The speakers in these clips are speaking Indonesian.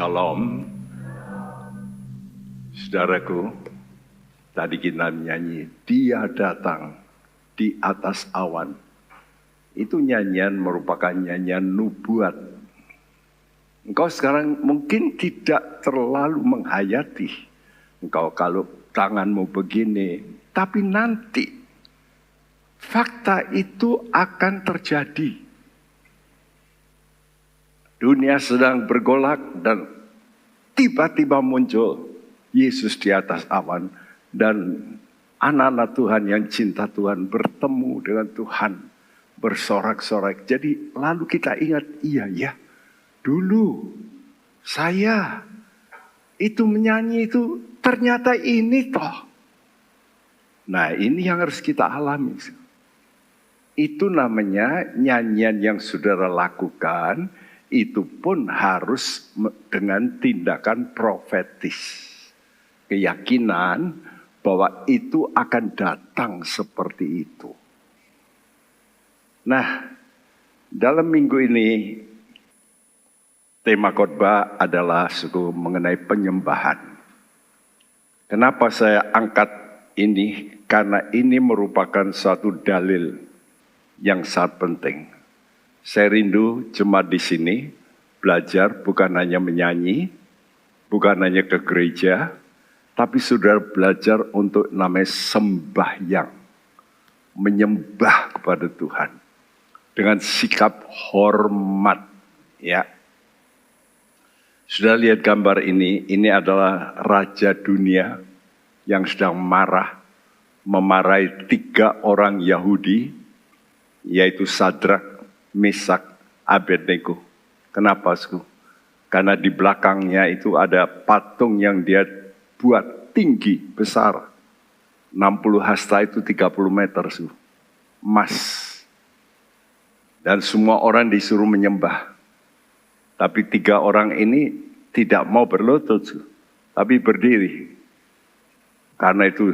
Shalom, saudaraku. Tadi kita nyanyi, Dia datang di atas awan. Itu nyanyian merupakan nyanyian nubuat. Engkau sekarang mungkin tidak terlalu menghayati. Engkau kalau tanganmu begini, tapi nanti fakta itu akan terjadi. Dunia sedang bergolak dan tiba-tiba muncul Yesus di atas awan. Dan anak-anak Tuhan yang cinta Tuhan bertemu dengan Tuhan. Bersorak-sorak. Jadi lalu kita ingat, iya ya. Dulu saya itu menyanyi itu ternyata ini toh. Nah ini yang harus kita alami. Itu namanya nyanyian yang saudara lakukan. Itu pun harus dengan tindakan profetis. Keyakinan bahwa itu akan datang seperti itu. Nah, dalam minggu ini tema khotbah adalah mengenai penyembahan. Kenapa saya angkat ini? Karena ini merupakan suatu dalil yang sangat penting. Saya rindu jemaat di sini belajar bukan hanya menyanyi, bukan hanya ke gereja, tapi saudara belajar untuk namanya sembahyang, menyembah kepada Tuhan dengan sikap hormat. Ya, sudah lihat gambar ini adalah raja dunia yang sedang memarahi 3 orang Yahudi, yaitu Sadrak, Mesak, Abednego. Kenapa? Karena di belakangnya itu ada patung yang dia buat tinggi, besar. 60 hasta itu 30 meter. Emas. Dan semua orang disuruh menyembah. Tapi 3 orang ini tidak mau berlutut. Tapi berdiri. Karena itu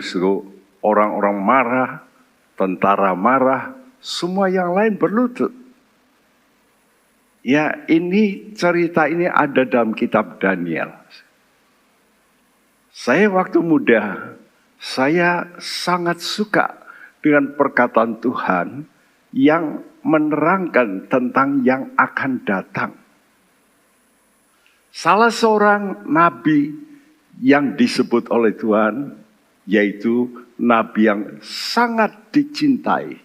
orang-orang marah, tentara marah, semua yang lain berlutut. Ya, ini cerita ini ada dalam kitab Daniel. Saya waktu muda, saya sangat suka dengan perkataan Tuhan yang menerangkan tentang yang akan datang. Salah seorang nabi yang disebut oleh Tuhan, yaitu nabi yang sangat dicintai.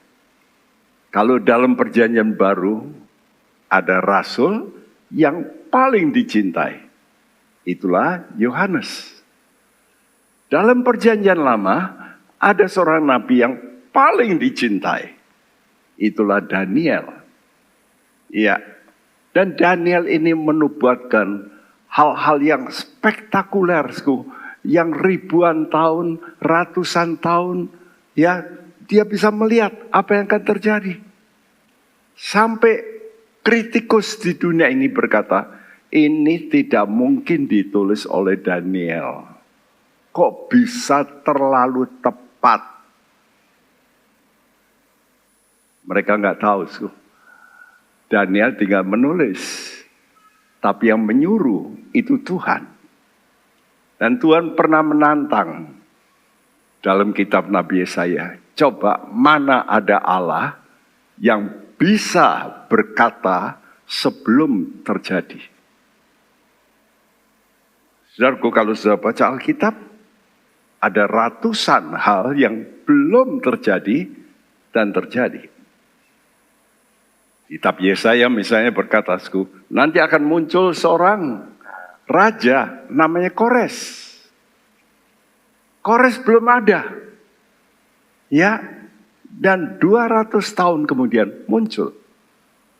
Kalau dalam perjanjian baru, ada rasul yang paling dicintai. Itulah Yohanes. Dalam perjanjian lama, ada seorang nabi yang paling dicintai. Itulah Daniel. Ya, dan Daniel ini menubuatkan hal-hal yang spektakuler. Yang ribuan tahun, ratusan tahun. Ya, dia bisa melihat apa yang akan terjadi. Sampai kritikus di dunia ini berkata, ini tidak mungkin ditulis oleh Daniel. Kok bisa terlalu tepat? Mereka nggak tahu. Daniel tinggal menulis. Tapi yang menyuruh itu Tuhan. Dan Tuhan pernah menantang dalam kitab Nabi Yesaya. Coba mana ada Allah yang bisa berkata sebelum terjadi. Saudaraku, kalau sudah baca Alkitab, ada ratusan hal yang belum terjadi dan terjadi. Kitab Yesaya misalnya berkata, nanti akan muncul seorang raja namanya Kores. Kores belum ada. Ya. Dan 200 tahun kemudian muncul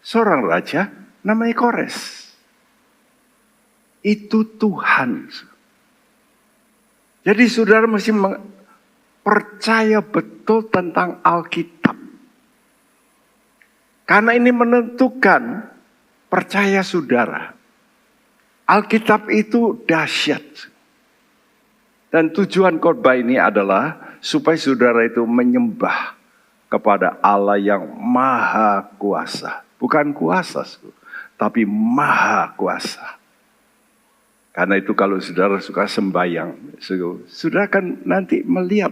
seorang raja namanya Kores. Itu Tuhan. Jadi saudara mesti percaya betul tentang Alkitab. Karena ini menentukan percaya saudara. Alkitab itu dahsyat. Dan tujuan khotbah ini adalah supaya saudara itu menyembah kepada Allah yang maha kuasa. Bukan kuasa, tapi maha kuasa. Karena itu kalau saudara suka sembahyang, saudara akan nanti melihat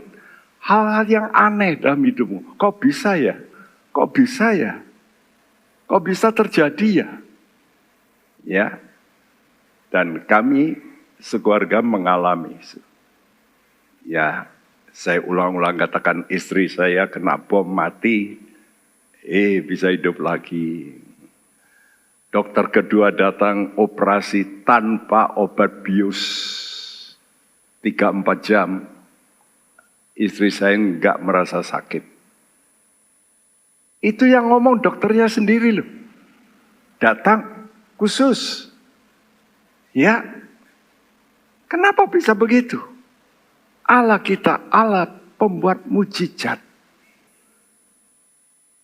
hal-hal yang aneh dalam hidupmu. Kok bisa ya? Kok bisa ya? Kok bisa terjadi ya? Ya. Dan kami sekeluarga mengalami. Ya, saya ulang-ulang katakan istri saya kena bom mati. Bisa hidup lagi. Dokter kedua datang operasi tanpa obat bius 3-4 jam. Istri saya enggak merasa sakit. Itu yang ngomong dokternya sendiri loh. Datang khusus. Ya. Kenapa bisa begitu? Allah kita, Allah pembuat mujizat.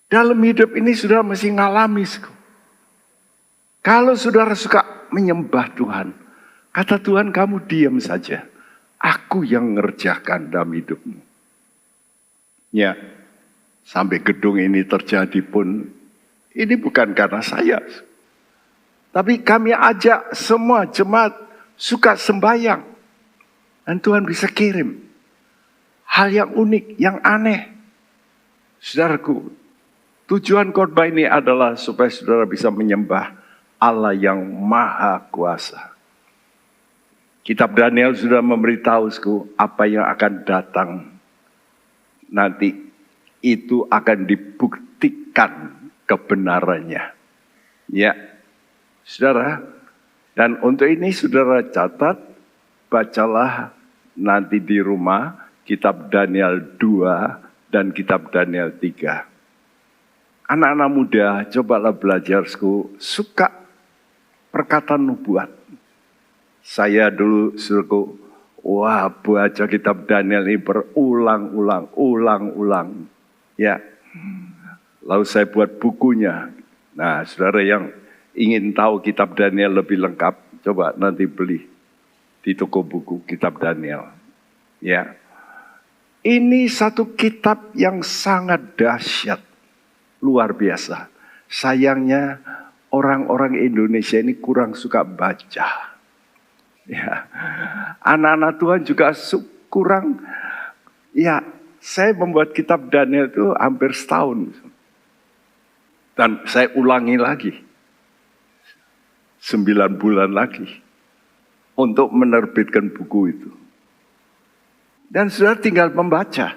Dalam hidup ini saudara mesti ngalami. Kalau saudara suka menyembah Tuhan, kata Tuhan kamu diam saja. Aku yang ngerjakan dalam hidupmu. Ya, sampai gedung ini terjadi pun, ini bukan karena saya. Tapi kami ajak semua jemaat suka sembahyang. Dan Tuhan bisa kirim hal yang unik, yang aneh. Saudaraku, tujuan khotbah ini adalah supaya saudara bisa menyembah Allah yang maha kuasa. Kitab Daniel sudah memberitahu apa yang akan datang. Nanti itu akan dibuktikan kebenarannya. Ya, saudara. Dan untuk ini saudara catat, bacalah nanti di rumah kitab Daniel 2 dan kitab Daniel 3. Anak-anak muda, cobalah belajar suka perkataan nubuat. Saya dulu suruh, baca kitab Daniel ini ulang-ulang. Ya, lalu saya buat bukunya. Nah, saudara yang ingin tahu kitab Daniel lebih lengkap, coba nanti beli di toko buku kitab Daniel. Ya, ini satu kitab yang sangat dahsyat, luar biasa. Sayangnya orang-orang Indonesia ini kurang suka baca. Ya, anak-anak Tuhan juga kurang. Ya, saya membuat kitab Daniel itu hampir setahun. Dan saya ulangi lagi. 9 bulan lagi. Untuk menerbitkan buku itu. Dan saudara tinggal membaca.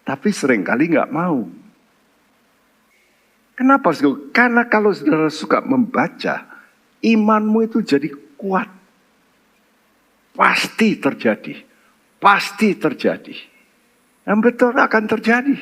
Tapi seringkali nggak mau. Kenapa? Karena kalau saudara suka membaca, imanmu itu jadi kuat. Pasti terjadi. Pasti terjadi. Dan betul akan terjadi.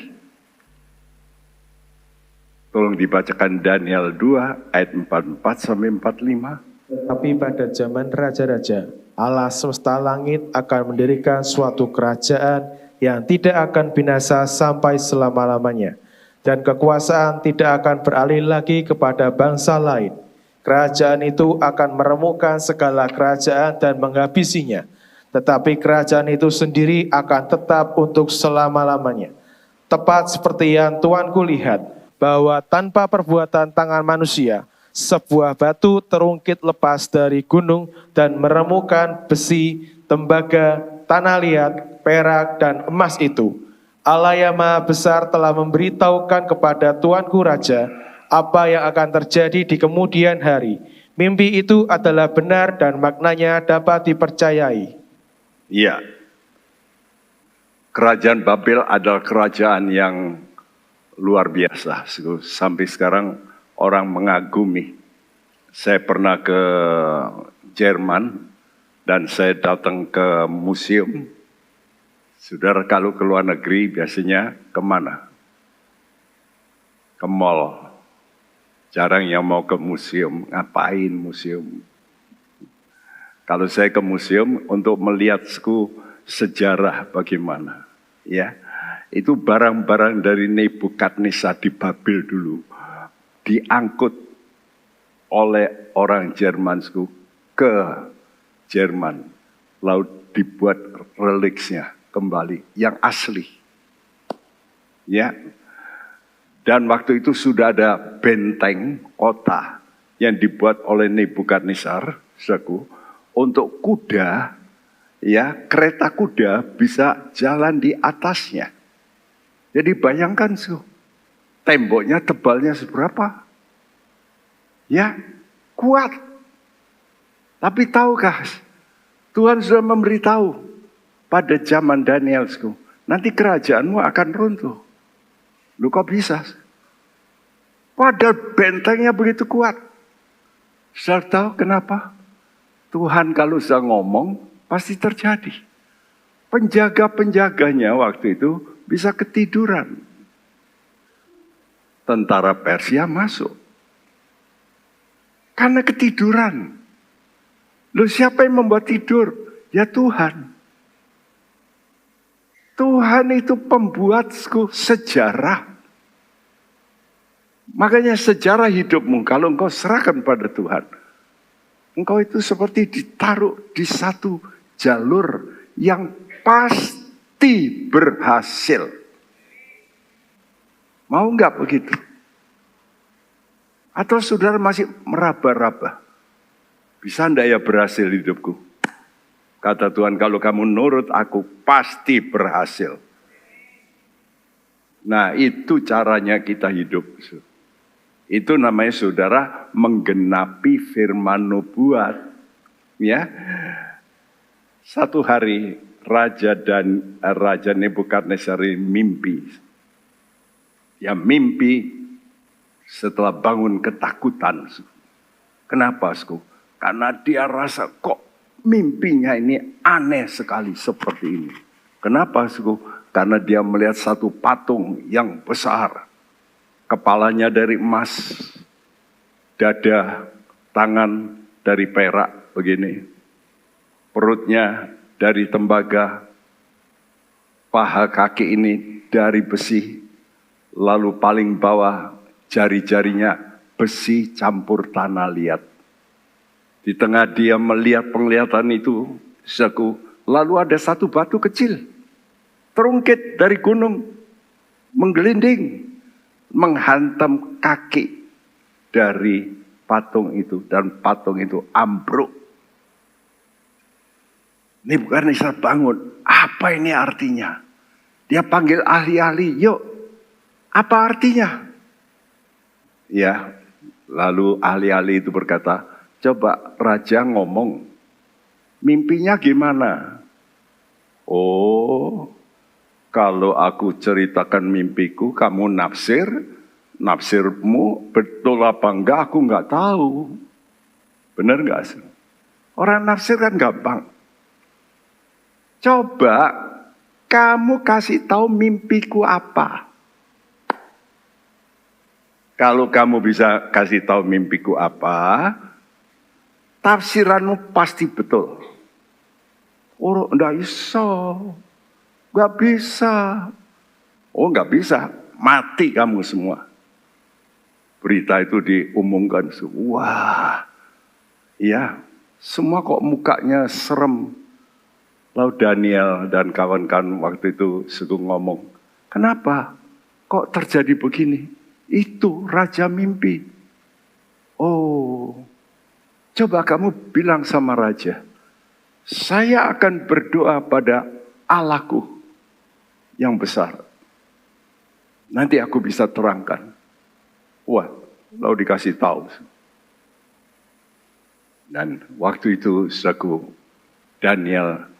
Tolong dibacakan Daniel 2 ayat 44-45. Tetapi pada zaman raja-raja, Allah semesta langit akan mendirikan suatu kerajaan yang tidak akan binasa sampai selama-lamanya. Dan kekuasaan tidak akan beralih lagi kepada bangsa lain. Kerajaan itu akan meremukkan segala kerajaan dan menghabisinya. Tetapi kerajaan itu sendiri akan tetap untuk selama-lamanya. Tepat seperti yang Tuanku lihat, bahwa tanpa perbuatan tangan manusia, sebuah batu terungkit lepas dari gunung dan meremukkan besi, tembaga, tanah liat, perak, dan emas itu. Allah yang Maha Besar telah memberitahukan kepada Tuanku Raja apa yang akan terjadi di kemudian hari. Mimpi itu adalah benar dan maknanya dapat dipercayai. Iya. Kerajaan Babel adalah kerajaan yang luar biasa. Sampai sekarang orang mengagumi. Saya pernah ke Jerman dan saya datang ke museum. Saudara kalau ke luar negeri biasanya kemana? Ke mall. Jarang yang mau ke museum. Ngapain museum? Kalau saya ke museum untuk melihat sejarah bagaimana. Ya, itu barang-barang dari Nebukadnezar di Babel dulu. Diangkut oleh orang Jerman ke Jerman. Lalu dibuat reliksnya kembali. Yang asli. Ya. Dan waktu itu sudah ada benteng kota yang dibuat oleh Nebukadnezar, saudaraku, untuk kuda, ya kereta kuda bisa jalan di atasnya. Jadi bayangkan temboknya tebalnya seberapa? Ya, kuat. Tapi tahukah, Tuhan sudah memberitahu pada zaman Daniel, nanti kerajaanmu akan runtuh. Lu kok bisa? Padahal bentengnya begitu kuat. Saudara tahu kenapa? Tuhan kalau sudah ngomong, pasti terjadi. Penjaga-penjaganya waktu itu bisa ketiduran. Tentara Persia masuk. Karena ketiduran. Loh, siapa yang membuat tidur? Ya Tuhan. Tuhan itu pembuat sejarah. Makanya sejarah hidupmu kalau engkau serahkan pada Tuhan, engkau itu seperti ditaruh di satu jalur yang pasti berhasil. Mau nggak begitu? Atau saudara masih meraba-raba? Bisa enggak ya berhasil hidupku? Kata Tuhan, kalau kamu nurut aku pasti berhasil. Nah, itu caranya kita hidup. Itu namanya saudara menggenapi firman nubuat. Ya. Satu hari Raja Nebukadnezar mimpi. Ya mimpi setelah bangun ketakutan. Kenapa, karena dia rasa kok mimpinya ini aneh sekali seperti ini. Kenapa, karena dia melihat satu patung yang besar. Kepalanya dari emas, dada, tangan dari perak begini. Perutnya dari tembaga, paha kaki ini dari besi. Lalu paling bawah jari-jarinya besi campur tanah liat. Di tengah dia melihat penglihatan itu, lalu ada satu batu kecil, terungkit dari gunung, menggelinding, menghantam kaki dari patung itu, dan patung itu ambruk. Nebukadnezar bangun, apa ini artinya? Dia panggil ahli-ahli, yuk, apa artinya? Ya, lalu ahli-ahli itu berkata, coba raja ngomong, mimpinya gimana? Oh, kalau aku ceritakan mimpiku, kamu nafsirmu betul apa enggak, aku enggak tahu. Benar enggak sih? Orang nafsir kan gampang. Coba kamu kasih tahu mimpiku apa. Kalau kamu bisa kasih tahu mimpiku apa, tafsiranmu pasti betul. Oh, enggak bisa. Oh, enggak bisa. Mati kamu semua. Berita itu diumumkan. Wah, iya, semua kok mukanya serem. Lalu Daniel dan kawan-kawan waktu itu suka ngomong, kenapa kok terjadi begini? Itu raja mimpi. Oh, coba kamu bilang sama raja, saya akan berdoa pada Allahku yang besar. Nanti aku bisa terangkan. Wah, lalu dikasih tahu. Dan waktu itu Daniel,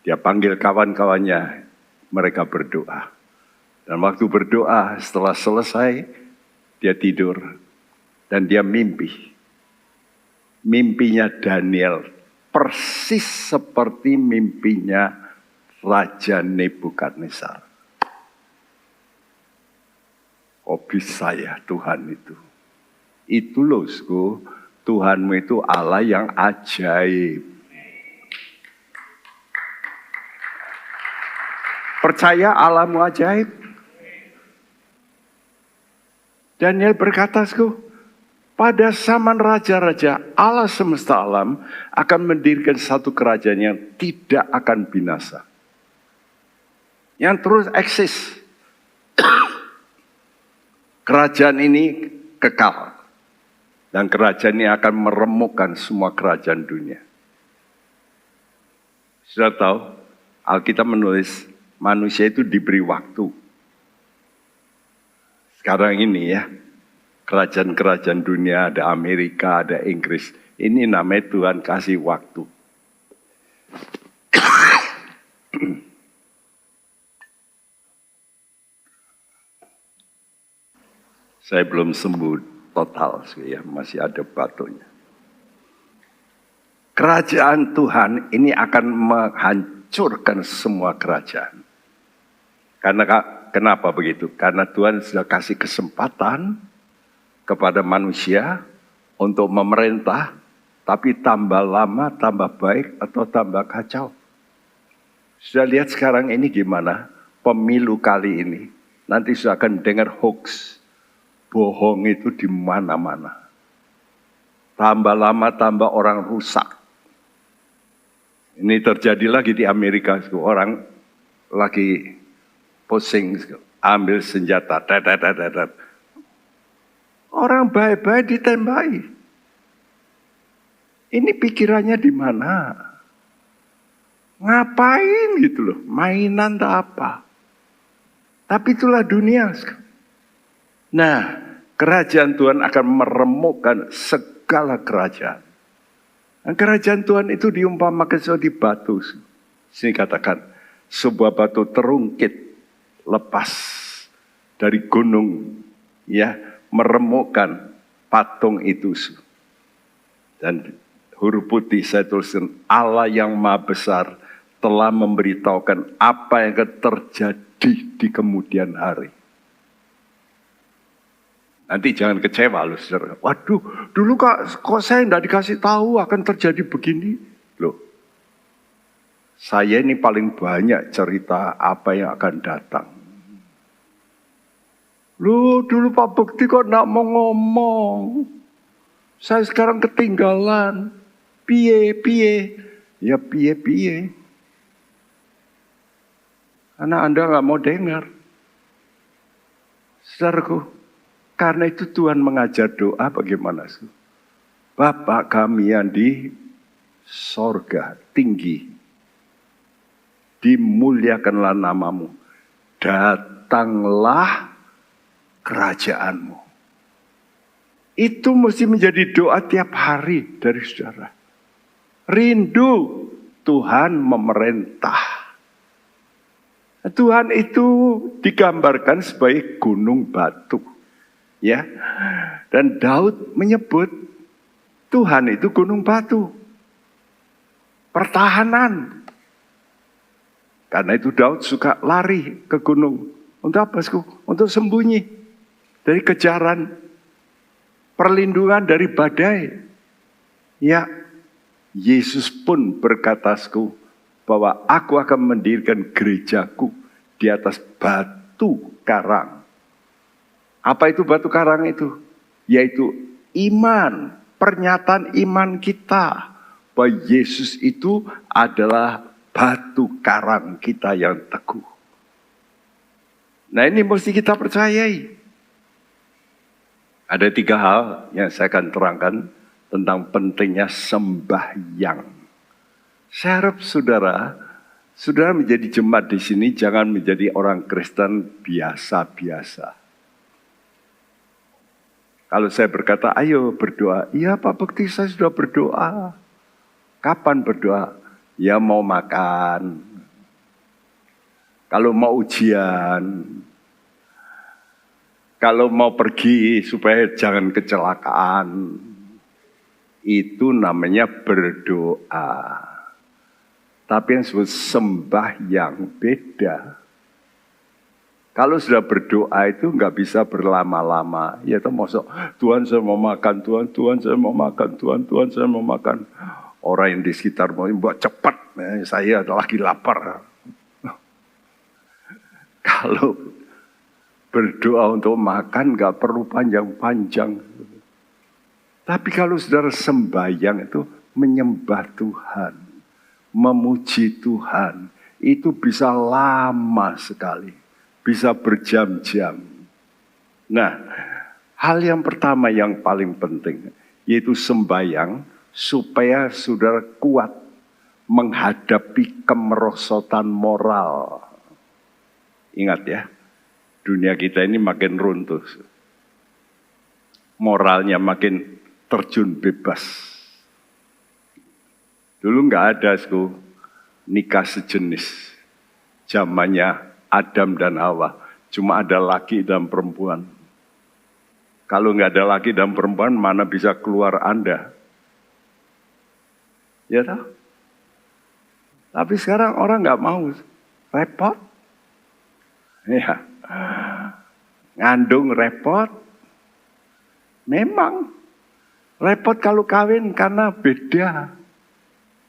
dia panggil kawan-kawannya, mereka berdoa. Dan waktu berdoa, setelah selesai, dia tidur. Dan dia mimpi. Mimpinya Daniel persis seperti mimpinya Raja Nebukadnezar. Oh, bisa ya Tuhan itu. Itu loh, Tuhanmu itu Allah yang ajaib. Percaya Allahmu ajaib? Daniel berkata, pada zaman raja-raja, Allah semesta alam akan mendirikan satu kerajaan yang tidak akan binasa. Yang terus eksis. Kerajaan ini kekal. Dan kerajaan ini akan meremukkan semua kerajaan dunia. Sudah tahu, Alkitab menulis manusia itu diberi waktu. Sekarang ini ya, kerajaan-kerajaan dunia, ada Amerika, ada Inggris. Ini namanya Tuhan kasih waktu. Saya belum sembuh total sih ya, masih ada batunya. Kerajaan Tuhan ini akan menghancurkan semua kerajaan. Kenapa begitu? Karena Tuhan sudah kasih kesempatan kepada manusia untuk memerintah, tapi tambah lama, tambah baik, atau tambah kacau. Sudah lihat sekarang ini gimana? Pemilu kali ini, nanti sudah akan dengar hoax. Bohong itu di mana-mana. Tambah lama, tambah orang rusak. Ini terjadi lagi di Amerika. Orang lagi pusing, ambil senjata. Orang baik-baik ditembaki. Ini pikirannya di mana? Ngapain gitu loh? Mainan tak apa. Tapi itulah dunia. Nah, kerajaan Tuhan akan meremukkan segala kerajaan. Dan kerajaan Tuhan itu diumpamakan seperti batu. Sini katakan, sebuah batu terungkit lepas dari gunung, ya, meremukkan patung itu. Dan huruf putih saya tuliskan, Allah yang Maha Besar telah memberitahukan apa yang akan terjadi di kemudian hari. Nanti jangan kecewa loh, saudara. Waduh, dulu kok saya tidak dikasih tahu akan terjadi begini. Loh, saya ini paling banyak cerita apa yang akan datang. Loh, dulu Pak Bekti kok tidak mau ngomong. Saya sekarang ketinggalan. Piye. Ya piye. Karena Anda nggak mau dengar. Saudaraku. Karena itu Tuhan mengajar doa bagaimana? Bapa kami yang di sorga tinggi, dimuliakanlah namamu, datanglah kerajaanmu. Itu mesti menjadi doa tiap hari dari saudara. Rindu Tuhan memerintah. Tuhan itu digambarkan sebagai gunung batu. Ya, dan Daud menyebut Tuhan itu gunung batu, pertahanan. Karena itu Daud suka lari ke gunung. Untuk apa? Untuk sembunyi dari kejaran, perlindungan dari badai. Ya, Yesus pun berkata bahwa aku akan mendirikan gerejaku di atas batu karang. Apa itu batu karang itu? Yaitu iman, pernyataan iman kita bahwa Yesus itu adalah batu karang kita yang teguh. Nah, ini mesti kita percayai. Ada 3 hal yang saya akan terangkan tentang pentingnya sembahyang. Saya harap saudara menjadi jemaat di sini jangan menjadi orang Kristen biasa-biasa. Kalau saya berkata, ayo berdoa. Iya Pak Bekti, saya sudah berdoa. Kapan berdoa? Ya mau makan. Kalau mau ujian. Kalau mau pergi supaya jangan kecelakaan. Itu namanya berdoa. Tapi yang disebut sembahyang beda. Kalau sudah berdoa itu nggak bisa berlama-lama. Ya itu maksud Tuhan saya mau makan, Tuhan saya mau makan, Tuhan saya mau makan. Orang yang di sekitar mau buat cepat, saya lagi lapar. Kalau berdoa untuk makan nggak perlu panjang-panjang. Tapi kalau saudara sembahyang itu menyembah Tuhan, memuji Tuhan, itu bisa lama sekali. Bisa berjam-jam. Nah, hal yang pertama yang paling penting, yaitu sembahyang, supaya saudara kuat menghadapi kemerosotan moral. Ingat ya, dunia kita ini makin runtuh. Moralnya makin terjun bebas. Dulu nggak ada nikah sejenis. Zamannya Adam dan Hawa. Cuma ada laki dan perempuan. Kalau nggak ada laki dan perempuan, mana bisa keluar Anda? Ya tahu. Tapi sekarang orang nggak mau. Repot. Ya. Ngandung repot. Memang. Repot kalau kawin karena beda.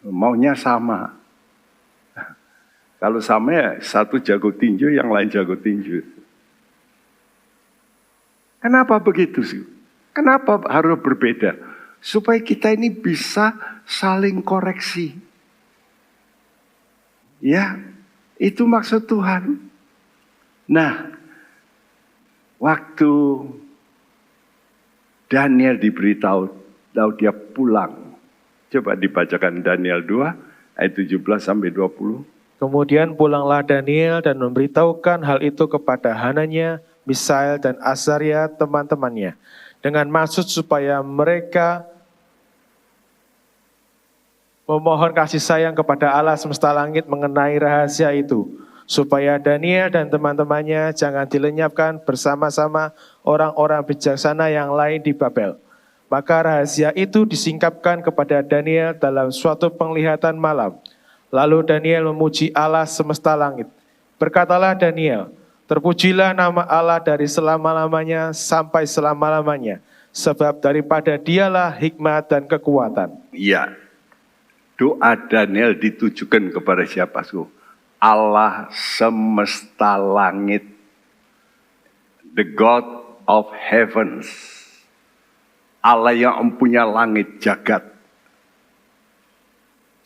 Maunya sama. Kalau sama ya satu jago tinju, yang lain jago tinju. Kenapa begitu sih? Kenapa harus berbeda? Supaya kita ini bisa saling koreksi. Ya, itu maksud Tuhan. Nah, waktu Daniel diberitahu, dia pulang. Coba dibacakan Daniel 2 ayat 17 sampai 20. Kemudian pulanglah Daniel dan memberitahukan hal itu kepada Hananya, Misael dan Azaria teman-temannya, dengan maksud supaya mereka memohon kasih sayang kepada Allah semesta langit mengenai rahasia itu, supaya Daniel dan teman-temannya jangan dilenyapkan bersama-sama orang-orang bijaksana yang lain di Babel. Maka rahasia itu disingkapkan kepada Daniel dalam suatu penglihatan malam. Lalu Daniel memuji Allah semesta langit. Berkatalah Daniel, terpujilah nama Allah dari selama-lamanya sampai selama-lamanya, sebab daripada dialah hikmat dan kekuatan. Iya, doa Daniel ditujukan kepada siapa? Allah semesta langit, the God of heavens, Allah yang mempunyai langit jagat.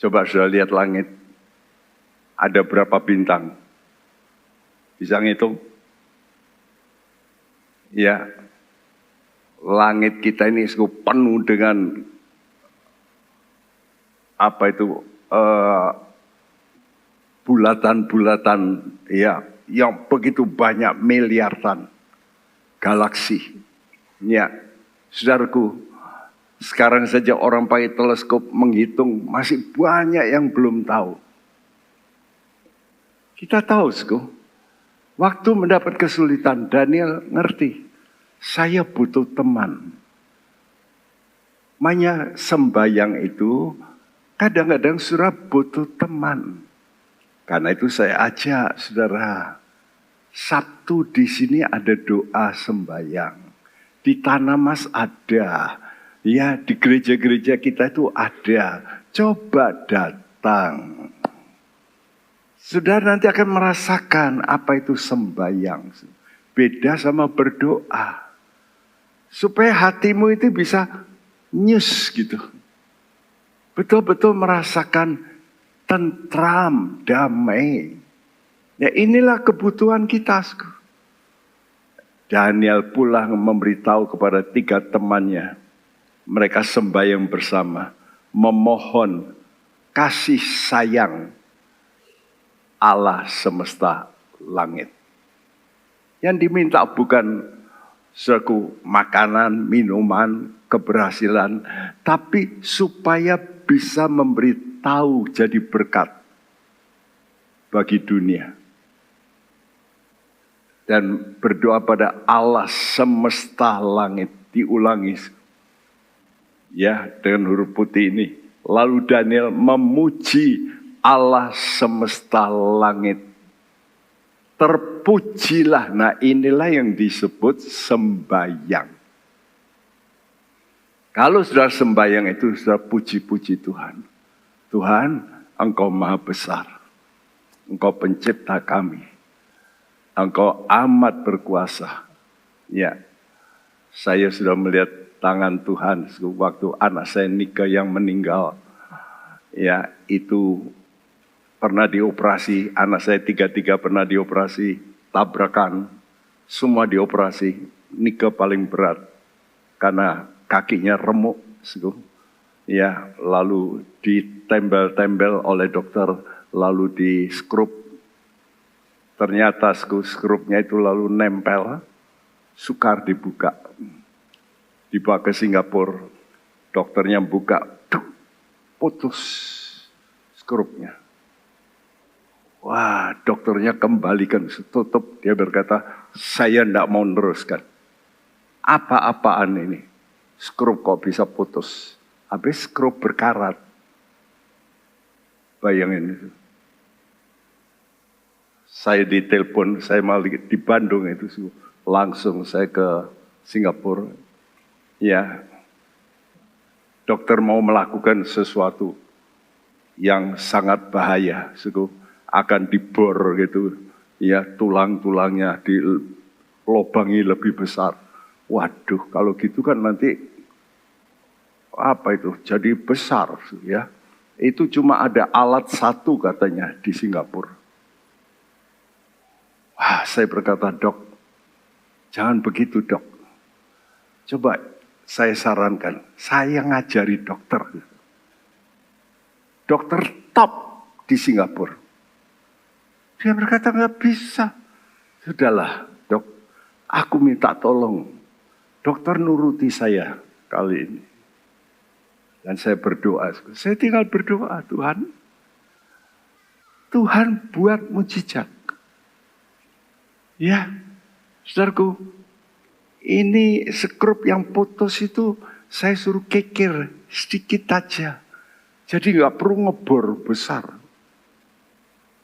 Coba sudah lihat langit, ada berapa bintang? Bisa ngitung? Ya, langit kita ini penuh dengan bulatan-bulatan ya, yang begitu banyak, miliaran galaksi. Ya, saudaraku, sekarang saja orang pakai teleskop menghitung, masih banyak yang belum tahu. Kita tahu, waktu mendapat kesulitan, Daniel ngerti, saya butuh teman. Makanya sembahyang itu kadang-kadang saudara butuh teman. Karena itu saya ajak saudara, Sabtu di sini ada doa sembahyang. Di Tanah Mas ada. Ya, di gereja-gereja kita itu ada. Coba datang. Saudara nanti akan merasakan apa itu sembahyang. Beda sama berdoa. Supaya hatimu itu bisa nyus gitu. Betul-betul merasakan tentram, damai. Ya, inilah kebutuhan kita. Daniel pulang memberitahu kepada 3 temannya. Mereka sembahyang bersama, memohon kasih sayang Allah semesta langit. Yang diminta bukan suatu makanan, minuman, keberhasilan, tapi supaya bisa memberitahu jadi berkat bagi dunia. Dan berdoa pada Allah semesta langit, diulangi. Ya, dengan huruf putih ini. Lalu Daniel memuji Allah semesta langit. Terpujilah. Nah, inilah yang disebut sembahyang. Kalau sudah sembahyang itu sudah puji-puji Tuhan. Tuhan, Engkau maha besar. Engkau pencipta kami. Engkau amat berkuasa. Ya, saya sudah melihat tangan Tuhan waktu anak saya Nika yang meninggal. Ya, itu pernah dioperasi. Anak saya 3 pernah dioperasi. Tabrakan. Semua dioperasi. Nika paling berat. Karena kakinya remuk. ya, lalu ditembel-tembel oleh dokter, lalu di skrup. Ternyata skrupnya itu lalu nempel, sukar dibuka. Dibawa ke Singapura, dokternya buka, putus skrupnya. Wah, dokternya kembalikan, tutup. Dia berkata, saya tidak mau meneruskan. Apa-apaan ini? Skrup kok bisa putus? Habis skrup berkarat. Bayangin itu. Saya ditelepon, saya malah di Bandung itu. Langsung saya ke Singapura. Ya, dokter mau melakukan sesuatu yang sangat bahaya. Akan dibor gitu. Ya, tulang-tulangnya dilobangi lebih besar. Waduh, kalau gitu kan nanti apa itu? Jadi besar ya. Itu cuma ada alat satu katanya di Singapura. Wah, saya berkata, dok, jangan begitu dok. Coba saya sarankan, saya ngajari dokter. Dokter top di Singapura. Dia berkata nggak bisa. Sudahlah dok, aku minta tolong. Dokter nuruti saya kali ini. Dan saya berdoa. Saya tinggal berdoa, Tuhan. Tuhan buat mujizat. Ya, saudaraku. Ini skrup yang putus itu saya suruh kikir sedikit aja. Jadi nggak perlu ngebor besar.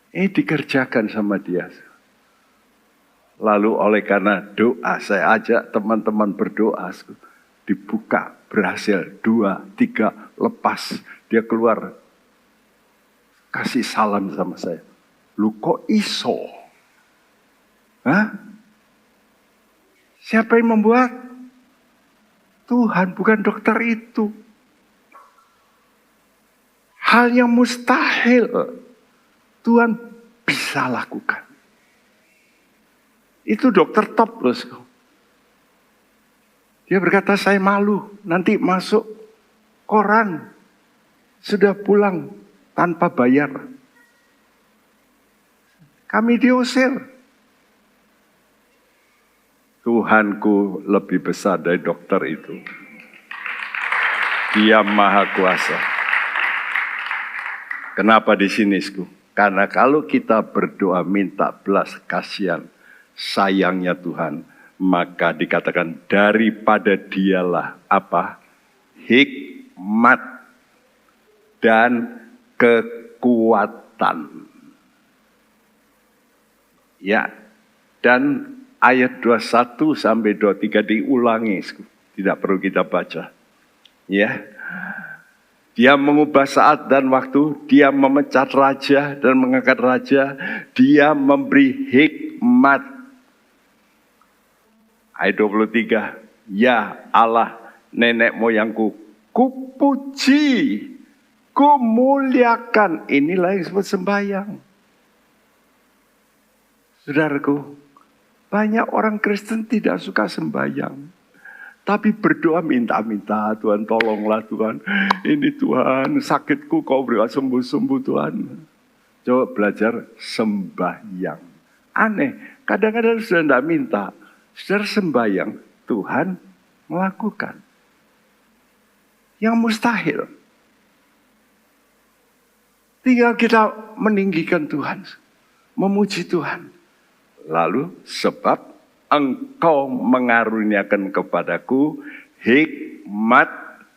Ini dikerjakan sama dia. Lalu oleh karena doa, saya ajak teman-teman berdoa. Dibuka, berhasil, 2, 3, lepas. Dia keluar, kasih salam sama saya. Lu kok iso? Hah? Siapa yang membuat? Tuhan, bukan dokter itu. Hal yang mustahil Tuhan bisa lakukan. Itu dokter top loh. Dia berkata, saya malu nanti masuk koran. Sudah pulang tanpa bayar. Kami diusir. Tuhanku lebih besar dari dokter itu. Dia maha kuasa. Kenapa di sini, Karena kalau kita berdoa minta belas kasihan, sayangnya Tuhan, maka dikatakan daripada dialah apa? Hikmat dan kekuatan. Ya, dan ayat 21 sampai 23 diulangi, tidak perlu kita baca. Ya. Dia mengubah saat dan waktu, dia memecat raja dan mengangkat raja, dia memberi hikmat. Ayat 23, ya Allah nenek moyangku, kupuji, kumuliakan. Inilah yang disebut sembahyang. Saudaraku, banyak orang Kristen tidak suka sembahyang. Tapi berdoa minta-minta, Tuhan tolonglah Tuhan. Ini Tuhan sakitku kau beri sembuh-sembuh Tuhan. Coba belajar sembahyang. Aneh, kadang-kadang sudah tidak minta. Sudah sembahyang, Tuhan melakukan. Yang mustahil. Tinggal kita meninggikan Tuhan. Memuji Tuhan. Lalu sebab Engkau mengaruniakan kepadaku hikmat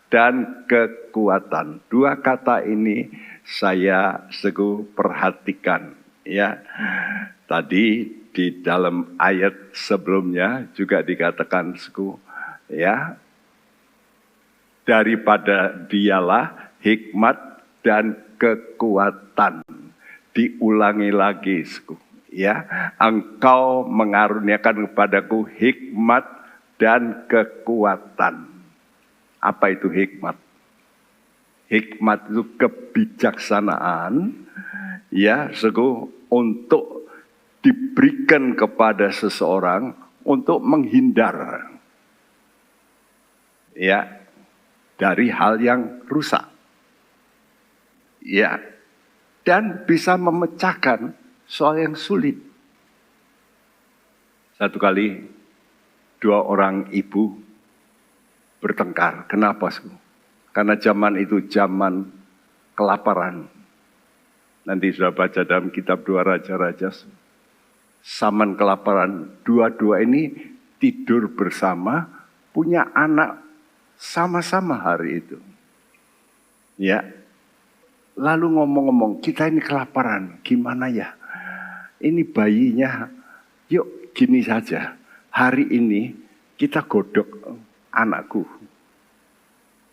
dan kekuatan. 2 kata ini saya perhatikan. Ya, tadi di dalam ayat sebelumnya juga dikatakan ya, daripada dialah hikmat dan kekuatan. Diulangi lagi, ya, engkau mengaruniakan kepadaku hikmat dan kekuatan. Apa itu hikmat? Hikmat itu kebijaksanaan, ya, untuk diberikan kepada seseorang untuk menghindar. Ya, dari hal yang rusak. Ya, dan bisa memecahkan soal yang sulit. Satu kali 2 orang ibu bertengkar. Kenapa? Karena zaman itu zaman kelaparan. Nanti sudah baca dalam kitab 2 Raja-Raja. Zaman kelaparan. Dua-dua ini tidur bersama, punya anak sama-sama hari itu. Ya. Lalu ngomong-ngomong, kita ini kelaparan, gimana ya? Ini bayinya, yuk gini saja. Hari ini kita godok anakku.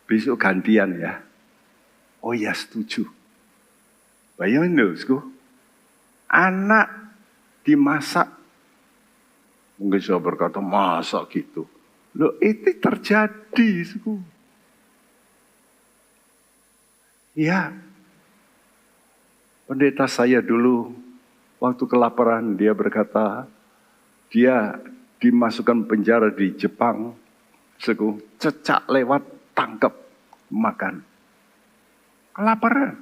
Besok gantian ya. Oh ya setuju. Bayangin loh, anak dimasak. Mungkin saya berkata, masak gitu. Loh itu terjadi, Sku. Ya. Pendeta saya dulu, waktu kelaparan, dia berkata, dia dimasukkan penjara di Jepang, cecak lewat, tangkap, makan. Kelaparan.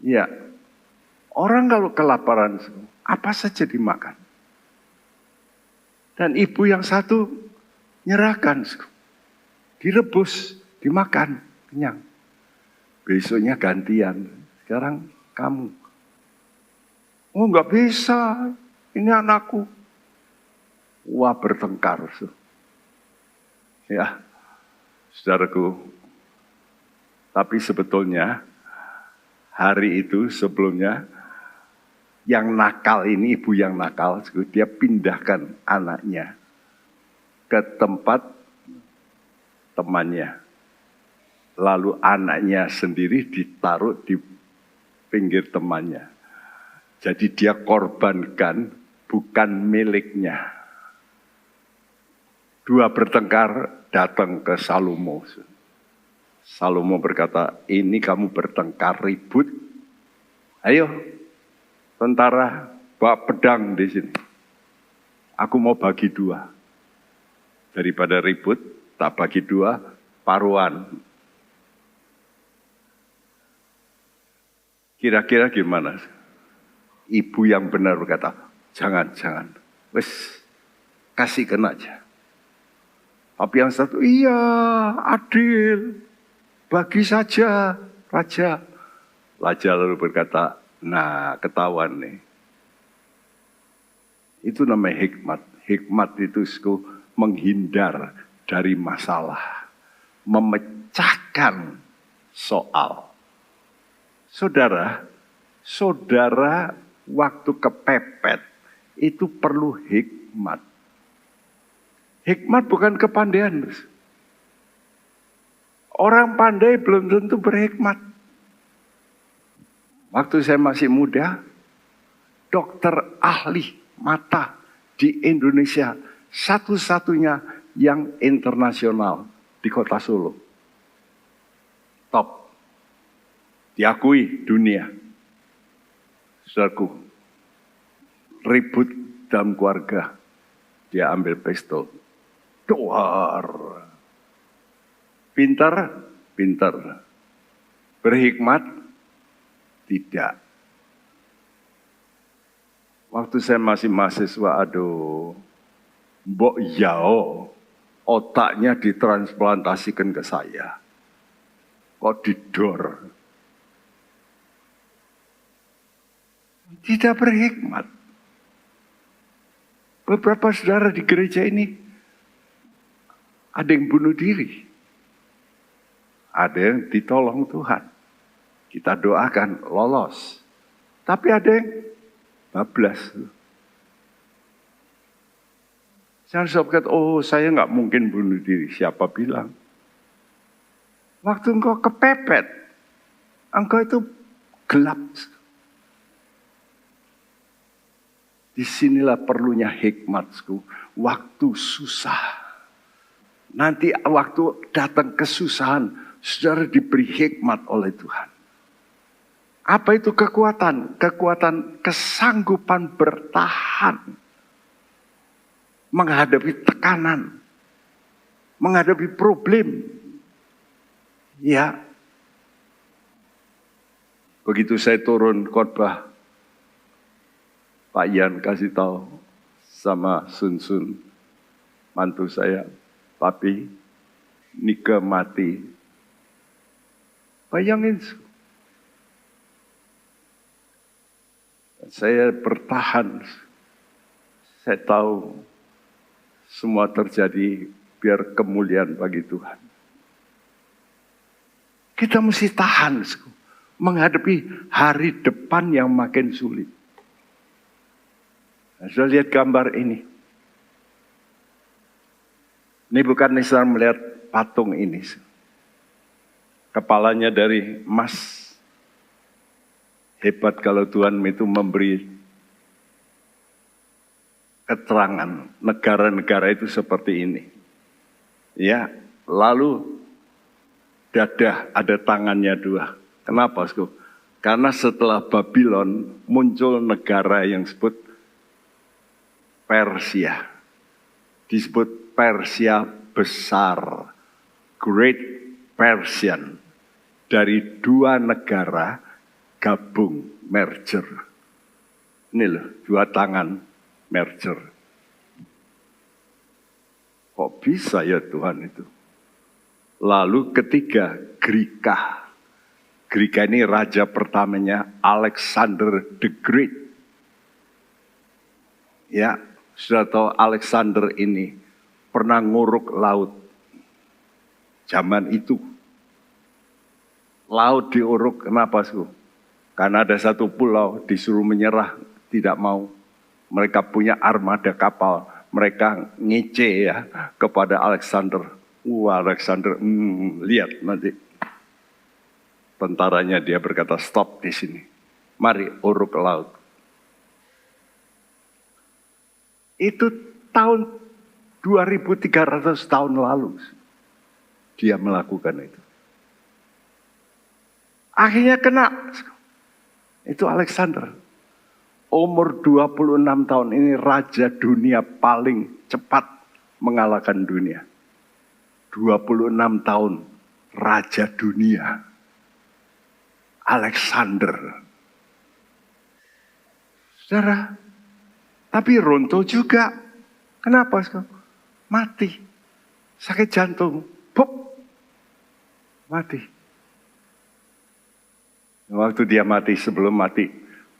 Ya, orang kalau kelaparan, apa saja dimakan. Dan ibu yang satu nyerahkan, direbus, dimakan, kenyang. Besoknya gantian, sekarang kamu. Oh nggak bisa, ini anakku. Wah bertengkar. Ya, saudaraku. Tapi sebetulnya hari itu sebelumnya yang nakal ini, ibu yang nakal, dia pindahkan anaknya ke tempat temannya. Lalu anaknya sendiri ditaruh di pinggir temannya. Jadi dia korbankan bukan miliknya. 2 bertengkar datang ke Salomo. Salomo berkata, ini kamu bertengkar ribut. Ayo tentara bawa pedang di sini. Aku mau bagi 2. Daripada ribut, tak bagi 2, paruan. Kira-kira gimana? Ibu yang benar berkata, jangan. Wes, kasihkan aja. Tapi yang satu, iya adil. Bagi saja, Raja. Raja lalu berkata, nah ketahuan nih. Itu namanya hikmat. Hikmat itu menghindar dari masalah. Memecahkan soal. Saudara waktu kepepet itu perlu hikmat. Hikmat bukan kepandaian. Orang pandai belum tentu berhikmat. Waktu saya masih muda, dokter ahli mata di Indonesia satu-satunya yang internasional di kota Solo. Top. Diakui dunia. Saudaraku, ribut dalam keluarga. Dia ambil pistol. Doar. Pintar. Berhikmat? Tidak. Waktu saya masih mahasiswa, mbok yao, otaknya ditransplantasikan ke saya. Kok didor? Tidak berhikmat. Beberapa saudara di gereja ini ada yang bunuh diri. Ada yang ditolong Tuhan. Kita doakan lolos. Tapi ada yang bablas. Jangan berkata, oh saya nggak mungkin bunuh diri. Siapa bilang? Waktu engkau kepepet, engkau itu gelap. Disinilah perlunya hikmatku. Waktu susah. Nanti waktu datang kesusahan, saudara diberi hikmat oleh Tuhan. Apa itu kekuatan? Kekuatan kesanggupan bertahan. Menghadapi tekanan. menghadapi problem. Ya, begitu saya turun khotbah, Pak Ian kasih tahu sama Sun Sun, mantu saya, papi, Nika mati. Bayangin, saya bertahan. Saya tahu semua terjadi biar kemuliaan bagi Tuhan. Kita mesti tahan menghadapi hari depan yang makin sulit. Nah, sudah lihat gambar ini. Ini bukan Nebukadnezar melihat patung ini. Kepalanya dari emas. Hebat kalau Tuhan itu memberi keterangan negara-negara itu seperti ini. Ya, lalu dadah ada tangannya dua. Kenapa, Bosku? Karena setelah Babylon muncul negara yang disebut Persia. Disebut Persia besar. Great Persian. Dari dua negara gabung, merger. Ini loh, dua tangan merger. Kok bisa ya Tuhan itu? Lalu ketiga, Grika. Grika ini raja pertamanya Alexander the Great. Ya, sudah tahu Alexander ini pernah nguruk laut. Zaman itu. Laut diuruk, kenapa sih? Karena ada satu pulau disuruh menyerah, tidak mau. Mereka punya armada kapal. Mereka ngece ya kepada Alexander. Alexander, lihat nanti. Tentaranya dia berkata, stop di sini. Mari uruk laut. Itu tahun 2300 tahun lalu. Dia melakukan itu. Akhirnya kena. Itu Alexander. Umur 26 tahun ini raja dunia paling cepat mengalahkan dunia. 26 tahun raja dunia. Alexander. Saudara, tapi runtuh juga. Kenapa? Mati. Sakit jantung. Pop. Mati. Waktu dia mati, sebelum mati,